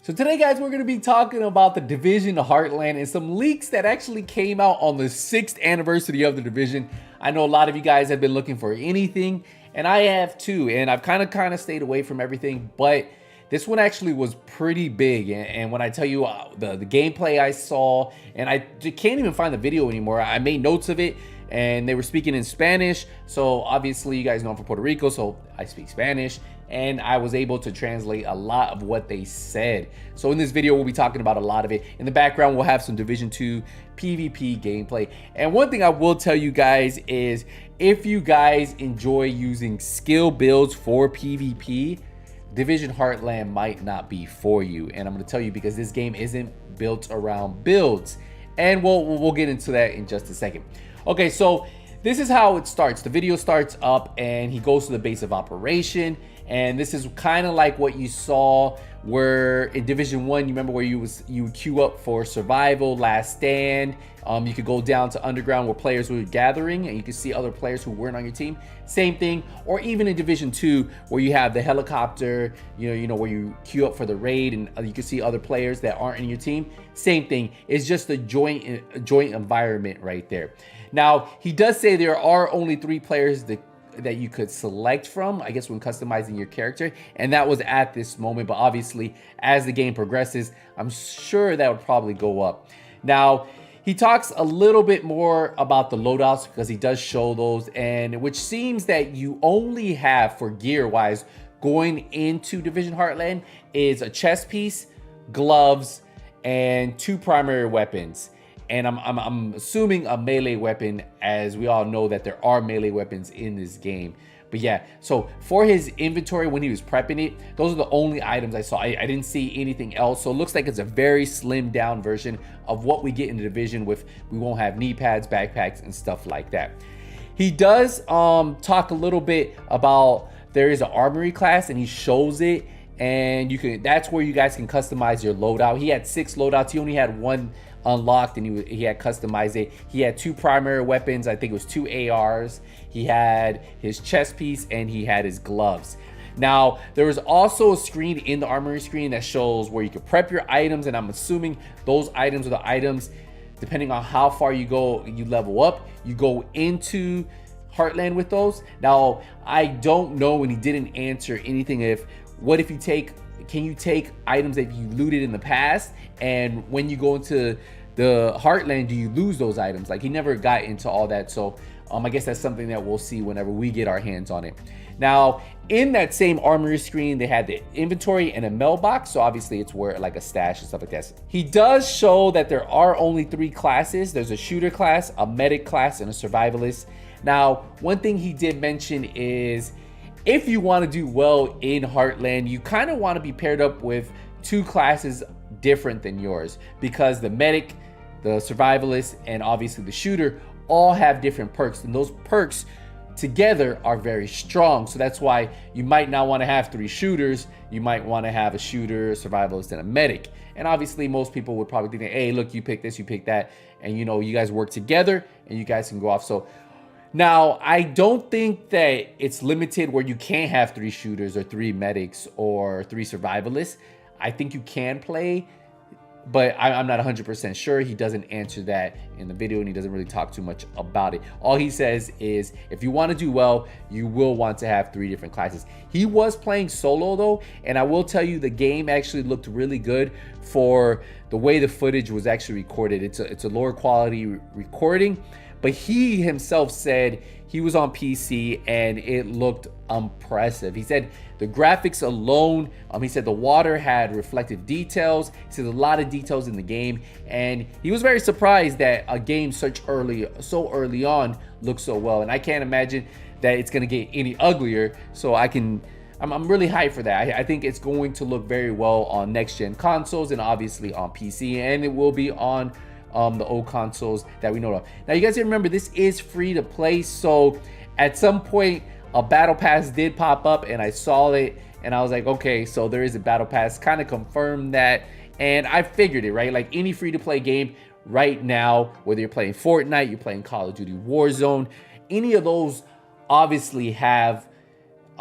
So today, guys, we're going to be talking about the Division Heartland and some leaks that actually came out on the 6th anniversary of the Division. I know a lot of you guys have been looking for anything, and I have too, and I've kind of stayed away from everything, but this one actually was pretty big. And when I tell you the gameplay I saw, and I can't even find the video anymore, I made notes of it, and they were speaking in Spanish. So obviously you guys know I'm from Puerto Rico, so I speak Spanish, and I was able to translate a lot of what they said. So in this video, we'll be talking about a lot of it. In the background, we'll have some Division 2 PvP gameplay. And one thing I will tell you guys is, if you guys enjoy using skill builds for PvP, Division Heartland might not be for you. And I'm gonna tell you because this game isn't built around builds. And we'll get into that in just a second. Okay, so this is how it starts. The video starts up and he goes to the base of operation. And this is kind of like what you saw where in Division 1, you remember where you would queue up for survival, last stand. You could go down to underground where players were gathering and you could see other players who weren't on your team. Same thing. Or even in Division 2 where you have the helicopter, you know where you queue up for the raid and you can see other players that aren't in your team. Same thing. It's just a joint environment right there. Now, he does say there are only 3 players that you could select from, I guess, when customizing your character, and that was at this moment. But obviously, as the game progresses, I'm sure that would probably go up. Now, he talks a little bit more about the loadouts because he does show those, and which seems that you only have for gear-wise going into Division Heartland is a chest piece, gloves, and 2 primary weapons. And I'm assuming a melee weapon, as we all know that there are melee weapons in this game. But yeah, so for his inventory when he was prepping it, those are the only items I saw. I didn't see anything else. So it looks like it's a very slimmed down version of what we get in the Division with, we won't have knee pads, backpacks, and stuff like that. He does talk a little bit about there is an armory class and he shows it. And you can, that's where you guys can customize your loadout. He had 6 loadouts. He only had 1 unlocked and he had customized it. He had 2 primary weapons. I think it was 2 ARs. He had his chest piece and he had his gloves. Now, there was also a screen in the armory screen that shows where you can prep your items, and I'm assuming those items are the items, depending on how far you go, you level up, you go into Heartland with those. Now, I don't know, and he didn't answer anything if, what if you take, can you take items that you looted in the past, and when you go into the Heartland, do you lose those items? Like, he never got into all that. So I guess that's something that we'll see whenever we get our hands on it. Now, in that same armory screen, they had the inventory and a mailbox. So obviously it's where like a stash and stuff like that. He does show that there are only 3 classes. There's a shooter class, a medic class, and a survivalist. Now, one thing he did mention is, if you want to do well in Heartland, you kind of want to be paired up with 2 classes different than yours, because the medic, the survivalist, and obviously the shooter all have different perks, and those perks together are very strong. So that's why you might not want to have 3 shooters. You might want to have a shooter, a survivalist, and a medic. And obviously most people would probably think, hey, look, you pick this, you pick that, and you know, you guys work together and you guys can go off. So now, I don't think that it's limited where you can't have 3 shooters or 3 medics or 3 survivalists. I think you can play, but I'm not 100% sure. He doesn't answer that in the video, and he doesn't really talk too much about it. All he says is, if you want to do well, you will want to have 3 different classes. He was playing solo though, and I will tell you the game actually looked really good for the way the footage was actually recorded. It's a lower quality recording. But he himself said he was on PC and it looked impressive. He said the graphics alone, he said the water had reflective details. He said a lot of details in the game, and he was very surprised that a game so early on looked so well. And I can't imagine that it's gonna get any uglier. So I'm really hyped for that. I think it's going to look very well on next gen consoles and obviously on PC, and it will be on the old consoles that we know of. Now, you guys remember, this is free to play, so at some point a battle pass did pop up and I saw it and I was like, okay, so there is a battle pass, kind of confirmed that, and I figured it, right? Like any free to play game right now, whether you're playing Fortnite, you're playing Call of Duty Warzone, any of those obviously have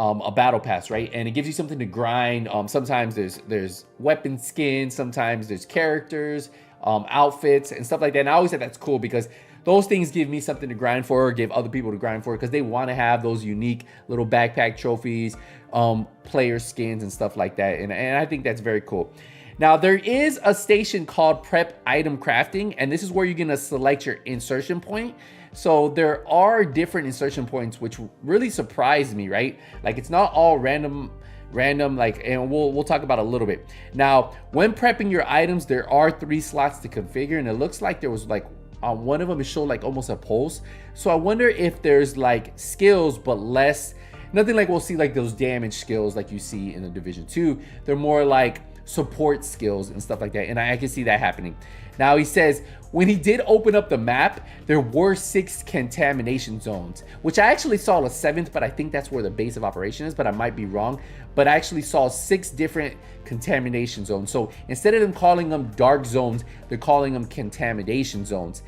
a battle pass, right? And it gives you something to grind. Sometimes there's weapon skins, sometimes there's characters, outfits and stuff like that. And I always think that's cool because those things give me something to grind for, or give other people to grind for, because they want to have those unique little backpack trophies, player skins and stuff like that. And I think that's very cool. Now, there is a station called Prep Item Crafting, and this is where you're gonna select your insertion point. So there are different insertion points, which really surprised me, right? Like, it's not all random, like, and we'll talk about a little bit. Now, when prepping your items, there are 3 slots to configure, and it looks like there was like, on one of them, it showed like almost a pulse. So I wonder if there's like skills, but less, nothing like we'll see like those damage skills like you see in the Division 2. They're more like support skills and stuff like that, and I can see that happening. Now, he says when he did open up the map, there were 6 contamination zones, which I actually saw a 7th, but I think that's where the base of operation is, but I might be wrong. But I actually saw 6 different contamination zones. So instead of them calling them dark zones, they're calling them contamination zones.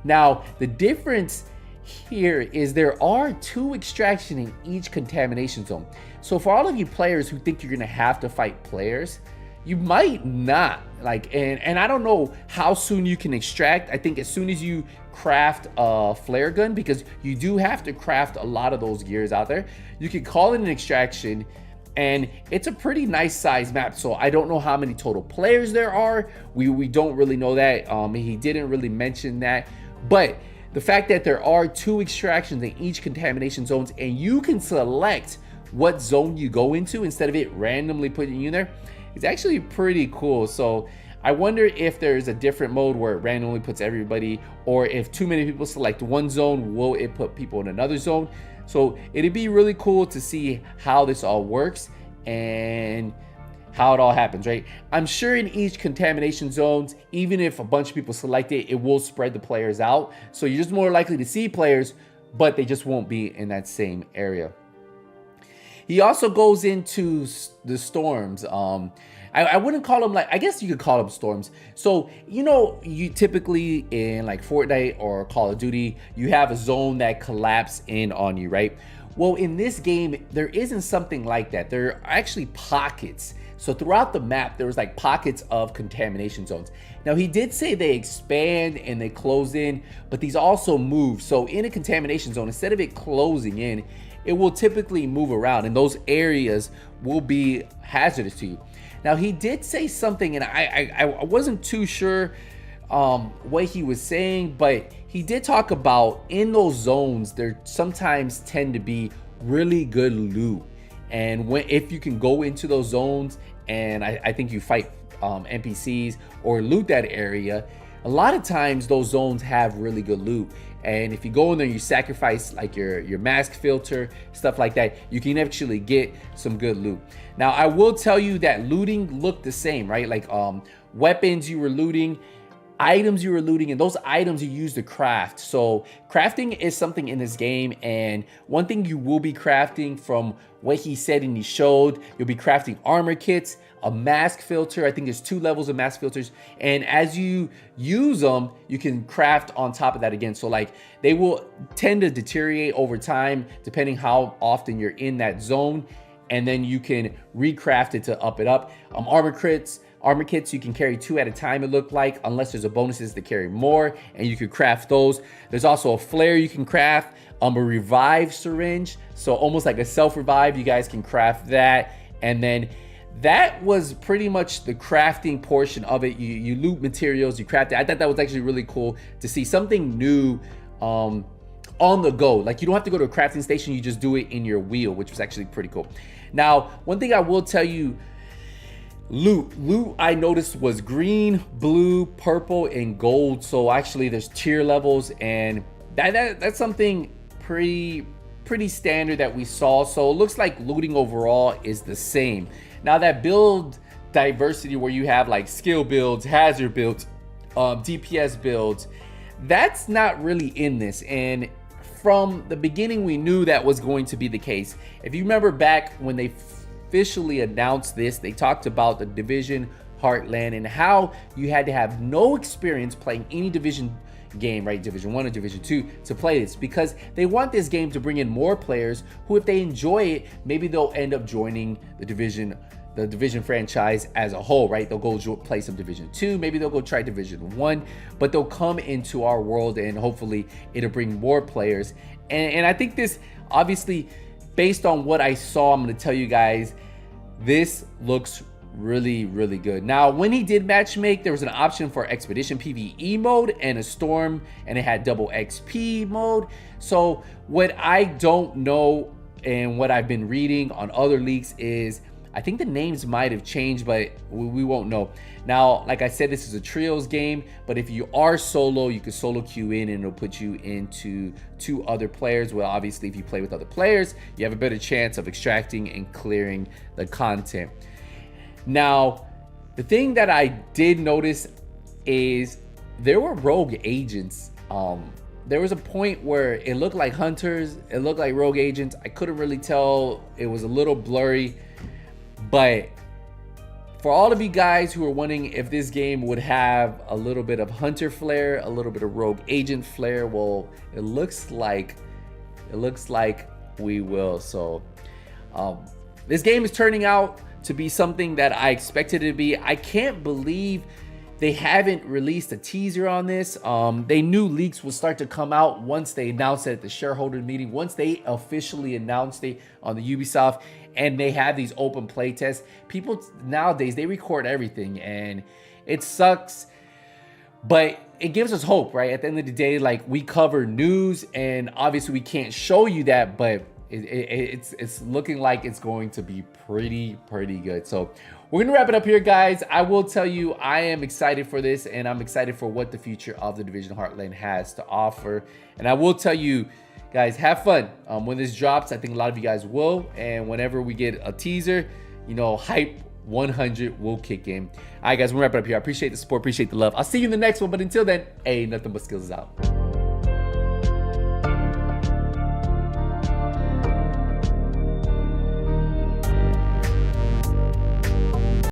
Now, the difference here is there are 2 extraction in each contamination zone. So for all of you players who think you're gonna have to fight players, you might not, like, and I don't know how soon you can extract. I think as soon as you craft a flare gun, because you do have to craft a lot of those gears out there, you can call it an extraction, and it's a pretty nice size map. So I don't know how many total players there are. We don't really know that. He didn't really mention that, but the fact that there are 2 extractions in each contamination zones, and you can select what zone you go into instead of it randomly putting you in there, it's actually pretty cool. So I wonder if there's a different mode where it randomly puts everybody, or if too many people select one zone, will it put people in another zone? So it'd be really cool to see how this all works and how it all happens, right? I'm sure in each contamination zones, even if a bunch of people select it, it will spread the players out. So you're just more likely to see players, but they just won't be in that same area. He also goes into the storms. I wouldn't call them, like, I guess you could call them storms. So, you know, you typically in like Fortnite or Call of Duty, you have a zone that collapses in on you, right? Well, in this game, there isn't something like that. There are actually pockets. So throughout the map, there was like pockets of contamination zones. Now, he did say they expand and they close in, but these also move. So in a contamination zone, instead of it closing in, it will typically move around, and those areas will be hazardous to you. Now, he did say something, and I wasn't too sure what he was saying, but he did talk about in those zones, there sometimes tend to be really good loot. And if you can go into those zones, and I think you fight NPCs or loot that area, a lot of times those zones have really good loot. And if you go in there, you sacrifice like your mask filter, stuff like that, you can actually get some good loot. Now, I will tell you that looting looked the same, right? Like weapons you were looting, items you were looting, and those items you use to craft. So crafting is something in this game, and one thing you will be crafting from what he said and he showed, you'll be crafting armor kits, a mask filter. I think there's 2 levels of mask filters, and as you use them, you can craft on top of that again. So like they will tend to deteriorate over time depending how often you're in that zone, and then you can recraft it to up it up. Armor kits you can carry 2 at a time, it looked like, unless there's a bonuses to carry more, and you could craft those. There's also a flare you can craft, a revive syringe, so almost like a self-revive, you guys can craft that. And then that was pretty much the crafting portion of it. You loot materials, you craft it. I thought that was actually really cool to see something new on the go. Like, you don't have to go to a crafting station, you just do it in your wheel, which was actually pretty cool. Now, one thing I will tell you, loot I noticed was green, blue, purple, and gold. So actually there's tier levels, and that's something pretty standard that we saw. So it looks like looting overall is the same. Now, that build diversity where you have like skill builds, hazard builds, DPS builds, that's not really in this. And from the beginning, we knew that was going to be the case. If you remember back when they officially announced this, they talked about the Division Heartland and how you had to have no experience playing any Division game, right? Division 1 or Division 2 to play this, because they want this game to bring in more players who, if they enjoy it, maybe they'll end up joining the Division franchise as a whole, right? They'll go play some Division 2, maybe they'll go try Division 1, but they'll come into our world and hopefully it'll bring more players. And I think this, obviously, based on what I saw, I'm going to tell you guys, this looks really, really good. Now, when he did matchmake, there was an option for Expedition PvE mode and a Storm, and it had double XP mode. So what I don't know and what I've been reading on other leaks is, I think the names might have changed, but we won't know. Now, like I said, this is a trios game, but if you are solo, you can solo queue in and it'll put you into 2 other players. Well, obviously, if you play with other players, you have a better chance of extracting and clearing the content. Now, the thing that I did notice is there were rogue agents. There was a point where it looked like hunters, it looked like rogue agents. I couldn't really tell. It was a little blurry. But for all of you guys who are wondering if this game would have a little bit of hunter flair, a little bit of rogue agent flair, well, it looks like we will. So this game is turning out to be something that I expected it to be. I can't believe they haven't released a teaser on this. They knew leaks would start to come out once they announced it at the shareholder meeting, once they officially announced it on the Ubisoft, and they have these open play tests. People nowadays, they record everything, and it sucks, but it gives us hope, right? At the end of the day, like, we cover news, and obviously we can't show you that, but it's looking like it's going to be pretty good. So we're gonna wrap it up here, guys. I will tell you, I am excited for this, and I'm excited for what the future of the Division Heartland has to offer. And I will tell you, guys, have fun when this drops. I think a lot of you guys will, and whenever we get a teaser, you know, hype 100 will kick in. All right, guys, we'll wrap it up here. I appreciate the support, appreciate the love. I'll see you in the next one, but until then, hey, Nothing But Skills is out.